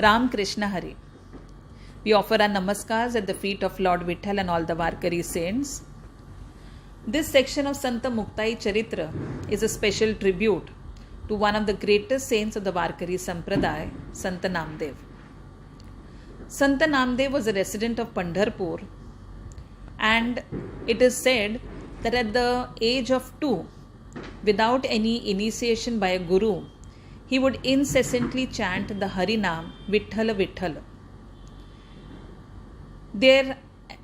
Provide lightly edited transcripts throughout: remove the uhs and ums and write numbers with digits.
Ram Krishna Hari. We offer our namaskars at the feet of Lord Vitthal and all the Varkari saints. This section of Sant Muktabai Charitra is a special tribute to one of the greatest saints of the Varkari Sampradaya, Sant Namdev. Sant Namdev was a resident of Pandharpur, and it is said that at the age of 2, without any initiation by a guru, he would incessantly chant the Harinam Vitthal Vitthal. Their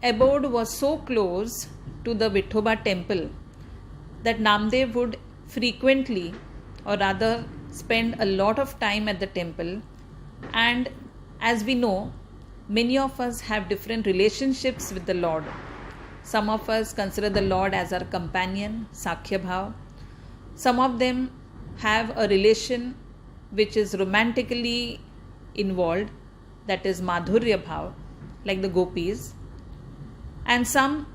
abode was so close to the Vithoba temple that Namdev would frequently, or rather spend a lot of time at the temple. And as we know, many of us have different relationships with the Lord. Some of us consider the Lord as our companion, Sakhya Bhav. Some of them have a relation which is romantically involved, that is Madhurya Bhav, like the gopis. And some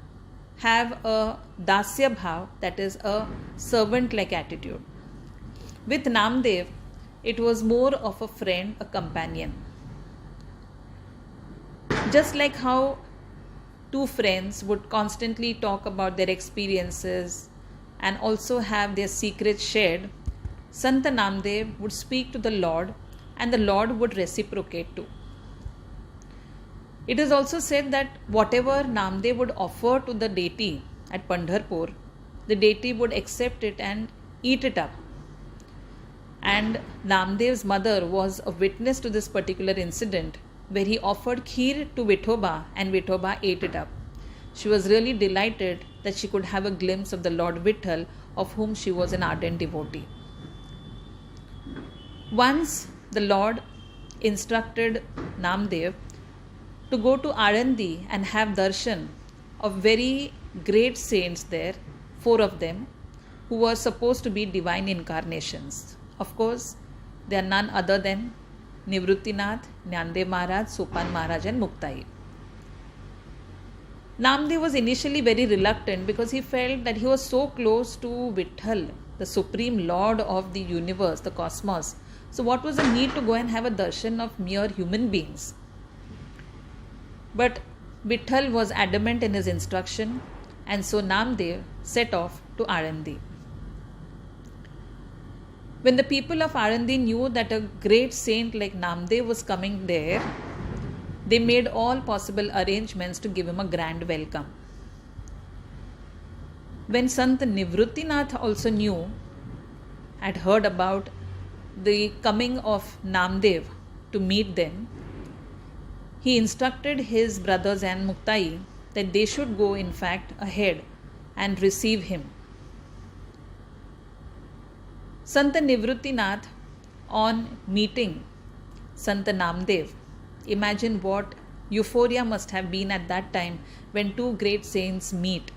have a Dasya Bhav, that is a servant-like attitude. With Namdev, it was more of a friend, a companion. Just like how two friends would constantly talk about their experiences and also have their secrets shared, Sant Namdev would speak to the Lord and the Lord would reciprocate too. It is also said that whatever Namdev would offer to the deity at Pandharpur, the deity would accept it and eat it up. And Namdev's mother was a witness to this particular incident where he offered kheer to Vithoba and Vithoba ate it up. She was really delighted that she could have a glimpse of the Lord Vitthal, of whom she was an ardent devotee. Once the Lord instructed Namdev to go to Alandi and have darshan of very great saints there, 4 of them, who were supposed to be divine incarnations. Of course, they are none other than Nivruttinath, Jnandev Maharaj, Sopan Maharaj and Muktai. Namdev was initially very reluctant because he felt that he was so close to Vitthal, the supreme lord of the universe, the cosmos. So what was the need to go and have a darshan of mere human beings? But Vitthal was adamant in his instruction, and so Namdev set off to Alandi. When the people of Alandi knew that a great saint like Namdev was coming there, they made all possible arrangements to give him a grand welcome. When Sant Nivruttinath also had heard about the coming of Namdev to meet them, he instructed his brothers and Muktai that they should go in fact ahead and receive him. Sant Nivruttinath, on meeting Sant Namdev, imagine what euphoria must have been at that time when two great saints meet.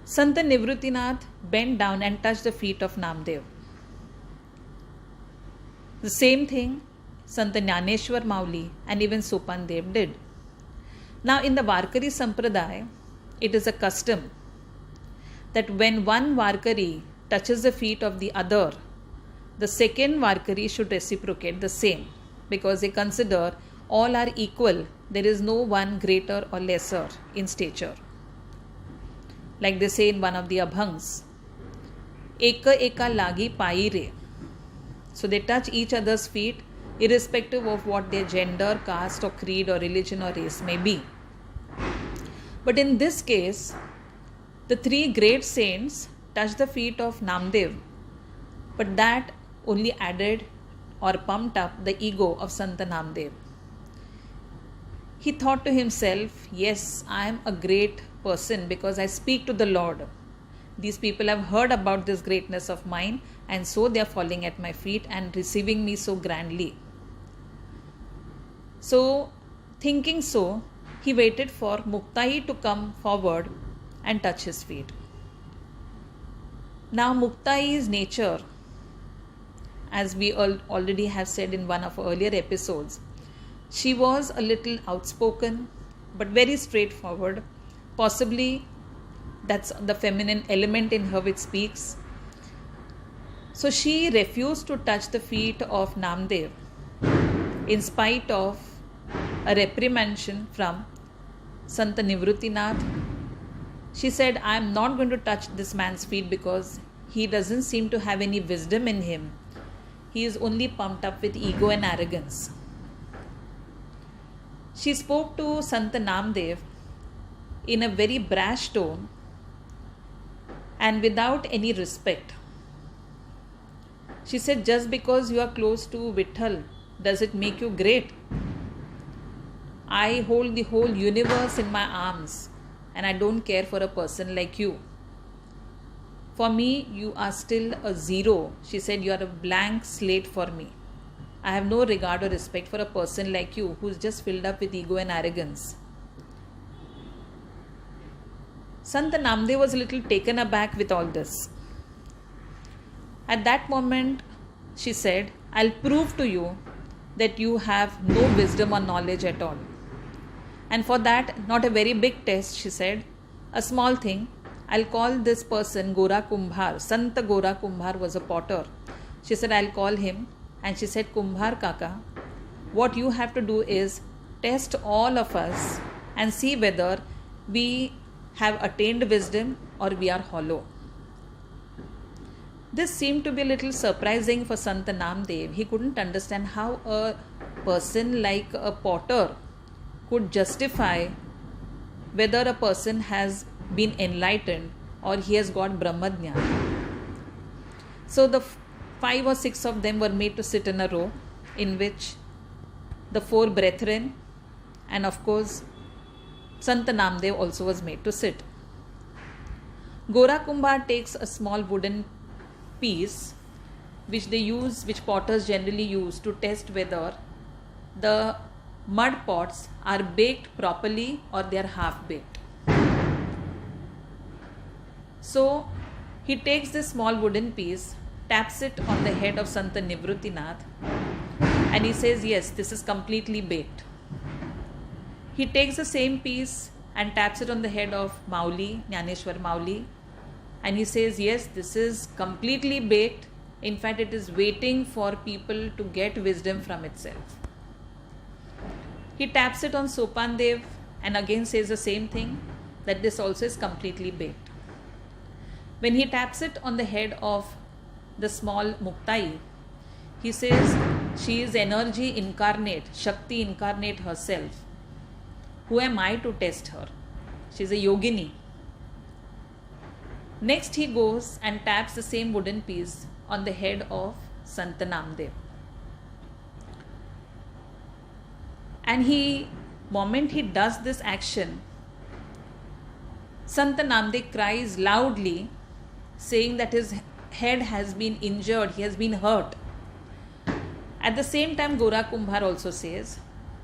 Sant Nivruttinath bent down and touched the feet of Namdev. The same thing Sant Jnaneshwar Mauli and even Sopan Dev did. Now in the Varkari Sampradaya, it is a custom that when one Varkari touches the feet of the other, the second Varkari should reciprocate the same, because they consider all are equal. There is no one greater or lesser in stature. Like they say in one of the Abhangs, Eka eka lagi pai re. So they touch each other's feet irrespective of what their gender, caste or creed or religion or race may be. But in this case, the 3 great saints touched the feet of Namdev, but that only added or pumped up the ego of Sant Namdev. He thought to himself, yes, I am a great person because I speak to the Lord. These people have heard about this greatness of mine, and so they are falling at my feet and receiving me so grandly. So, thinking so, he waited for Muktai to come forward and touch his feet. Now, Muktai's nature, as we already have said in one of our earlier episodes, she was a little outspoken but very straightforward. Possibly that's the feminine element in her which speaks. So she refused to touch the feet of Namdev in spite of a reprimand from Sant Nivruttinath. She said, I am not going to touch this man's feet because he doesn't seem to have any wisdom in him. He is only pumped up with ego and arrogance. She spoke to Sant Namdev in a very brash tone and without any respect. She said, just because you are close to Vitthal, does it make you great? I hold the whole universe in my arms and I don't care for a person like you. For me, you are still a zero. She said, you are a blank slate for me. I have no regard or respect for a person like you who's just filled up with ego and arrogance. Sant Namdev was a little taken aback with all this. At that moment, she said, I'll prove to you that you have no wisdom or knowledge at all. And for that, not a very big test, she said, a small thing. I'll call this person Gora Kumbhar. Sant Gora Kumbhar was a potter. She said, I'll call him. And she said, Kumbhar Kaka, what you have to do is test all of us and see whether we have attained wisdom or we are hollow. This seemed to be a little surprising for Sant Namdev. He couldn't understand how a person like a potter could justify whether a person has been enlightened or he has got Brahmajnana. So the 5 or 6 of them were made to sit in a row in which the 4 brethren and of course Sant Namdev also was made to sit. Gora Kumbhar takes a small wooden piece which potters generally use to test whether the mud pots are baked properly or they are half baked. So he takes this small wooden piece, taps it on the head of Sant Nivruttinath and he says, yes, this is completely baked. He takes the same piece and taps it on the head of Mauli, Jnaneshwar Mauli, and he says, yes, this is completely baked. In fact, it is waiting for people to get wisdom from itself. He taps it on Sopan Dev and again says the same thing, that this also is completely baked. When he taps it on the head of the small Muktai, he says, she is energy incarnate, Shakti incarnate herself. Who am I to test her? She is a yogini. Next he goes and taps the same wooden piece on the head of Sant Namdev. And moment he does this action, Sant Namdev cries loudly, saying that his head has been injured, he has been hurt. At the same time, Gora Kumbhar also says,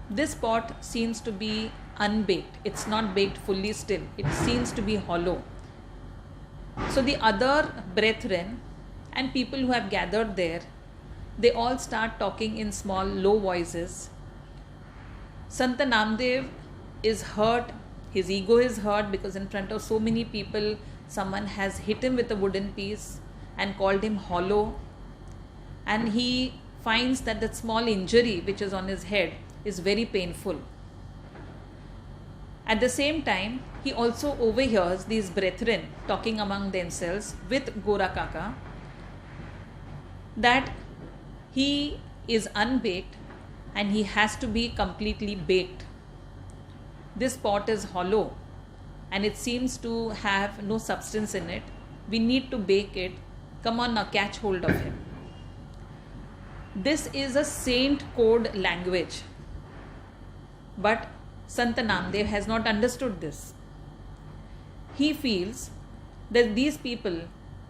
this pot seems to be unbaked. It's not baked fully still. It seems to be hollow. So the other brethren and people who have gathered there, they all start talking in small, low voices. Sant Namdev is hurt. His ego is hurt because in front of so many people, someone has hit him with a wooden piece and called him hollow. And he finds that the small injury which is on his head is very painful. At the same time, he also overhears these brethren talking among themselves with Gora Kaka that he is unbaked and he has to be completely baked. This pot is hollow and it seems to have no substance in it. We need to bake it. Come on now, catch hold of him. This is a saint code language. But Sant Namdev has not understood this. He feels that these people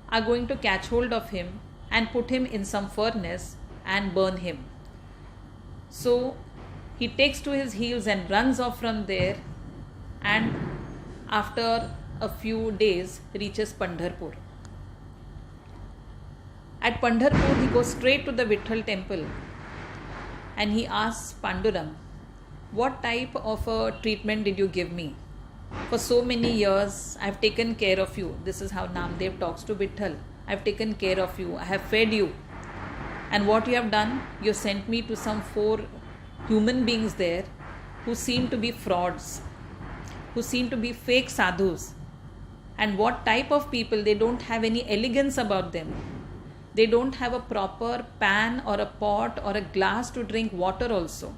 are going to catch hold of him and put him in some furnace and burn him. So he takes to his heels and runs off from there, and after a few days reaches Pandharpur. At Pandharpur he goes straight to the Vitthal temple and he asks Panduram, what type of a treatment did you give me? For so many years, I have taken care of you. This is how Namdev talks to Vitthal. I have taken care of you. I have fed you. And what you have done? You sent me to some 4 human beings there who seem to be frauds, who seem to be fake sadhus. And what type of people? They don't have any elegance about them. They don't have a proper pan or a pot or a glass to drink water also.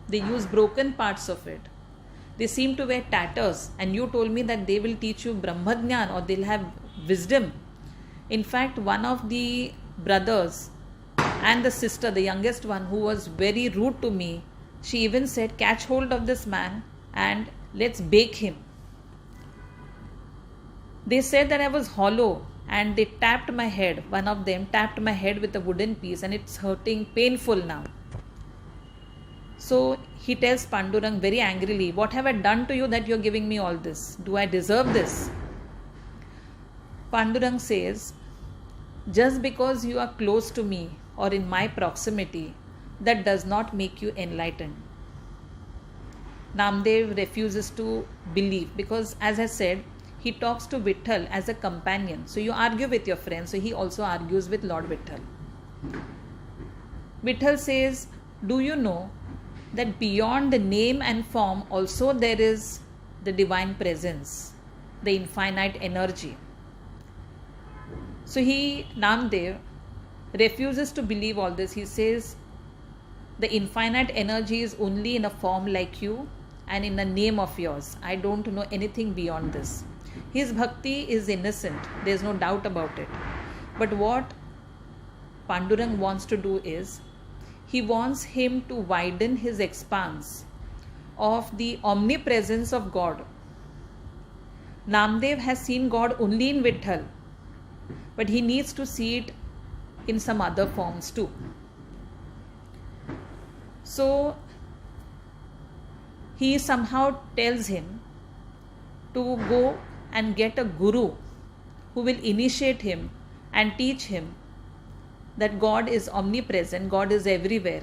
They use broken parts of it. They seem to wear tatters, and you told me that they will teach you Brahmajnan or they'll have wisdom. In fact, one of the brothers and the sister, the youngest one, who was very rude to me, she even said, catch hold of this man and let's bake him. They said that I was hollow and they tapped my head. One of them tapped my head with a wooden piece and it's hurting, painful now. So he tells Pandurang very angrily, what have I done to you that you're giving me all this? Do I deserve this? Pandurang says, just because you are close to me or in my proximity, that does not make you enlightened. Namdev refuses to believe because, as I said, he talks to Vitthal as a companion. So you argue with your friend, so he also argues with Lord Vitthal. Vitthal says, do you know that beyond the name and form also there is the divine presence, the infinite energy? So Namdev refuses to believe all this. He says the infinite energy is only in a form like you and in a name of yours. I don't know anything beyond this. His bhakti is innocent. There is no doubt about it. But what Pandurang wants to do is, he wants him to widen his expanse of the omnipresence of God. Namdev has seen God only in Vitthal, but he needs to see it in some other forms too. So he somehow tells him to go and get a guru who will initiate him and teach him that God is omnipresent, God is everywhere.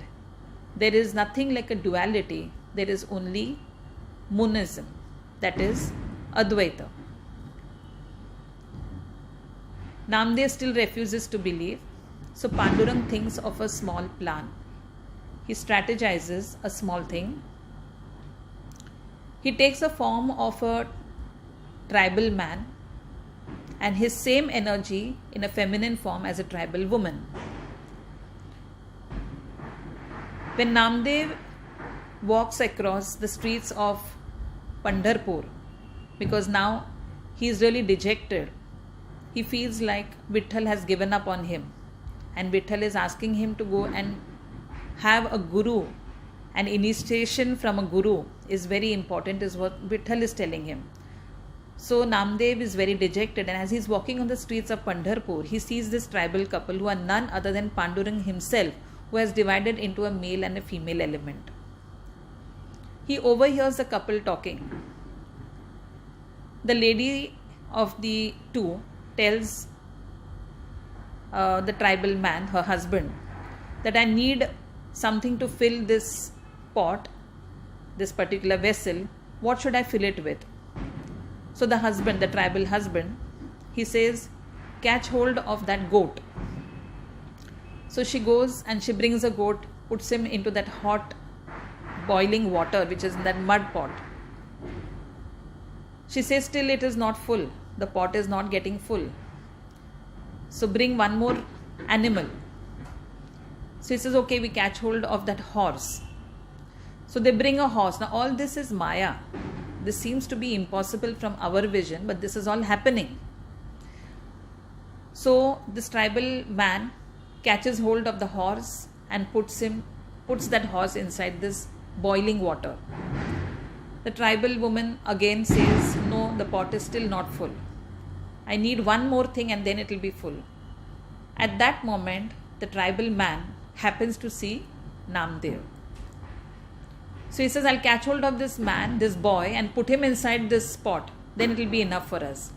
There is nothing like a duality, there is only monism, that is Advaita. Namdev still refuses to believe, so Pandurang thinks of a small plan. He strategizes a small thing. He takes the form of a tribal man and his same energy in a feminine form as a tribal woman. When Namdev walks across the streets of Pandharpur, because now he is really dejected, he feels like Vitthal has given up on him, and Vitthal is asking him to go and have a guru. An initiation from a guru is very important, is what Vitthal is telling him. So Namdev is very dejected, and as he is walking on the streets of Pandharpur, he sees this tribal couple who are none other than Pandurang himself, who has divided into a male and a female element. He overhears the couple talking. The lady of the two tells the tribal man, her husband, that I need something to fill this pot, this particular vessel. What should I fill it with? So the husband, the tribal husband, he says, catch hold of that goat. So she goes and she brings a goat, puts him into that hot boiling water which is in that mud pot. She says, still it is not full. The pot is not getting full. So bring one more animal. So he says, okay, we catch hold of that horse. So they bring a horse. Now all this is Maya. This seems to be impossible from our vision, but this is all happening. So this tribal man catches hold of the horse and puts that horse inside this boiling water. The tribal woman again says, no, the pot is still not full. I need one more thing and then it will be full. At that moment, the tribal man happens to see Namdev. So he says, I'll catch hold of this man, this boy, and put him inside this pot. Then it will be enough for us.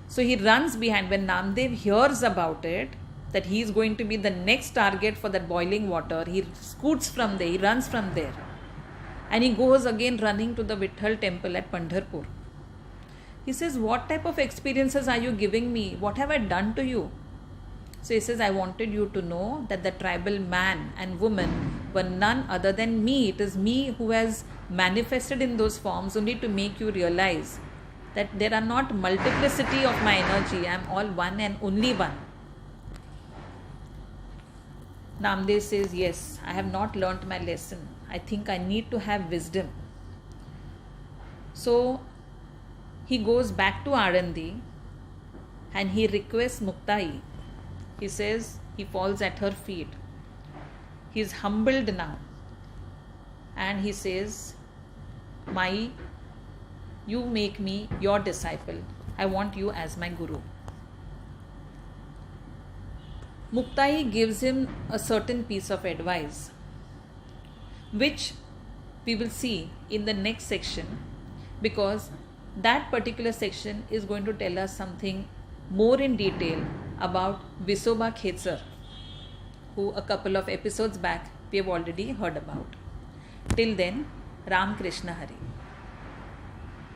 So he runs behind. When Namdev hears about it, that he is going to be the next target for that boiling water, he scoots from there, he runs from there. And he goes again running to the Vitthal temple at Pandharpur. He says, what type of experiences are you giving me? What have I done to you? So he says, I wanted you to know that the tribal man and woman were none other than me. It is me who has manifested in those forms only to make you realize that there are not multiplicity of my energy. I am all one and only one. Namdev says, yes, I have not learnt my lesson. I think I need to have wisdom. So he goes back to Arandi and he requests Muktai. He says, he falls at her feet. He is humbled now. And he says, Mai, you make me your disciple. I want you as my guru. Muktai gives him a certain piece of advice, which we will see in the next section, because that particular section is going to tell us something more in detail about Visoba Khetsar, who a couple of episodes back we have already heard about. Till then, Ram Krishna Hari.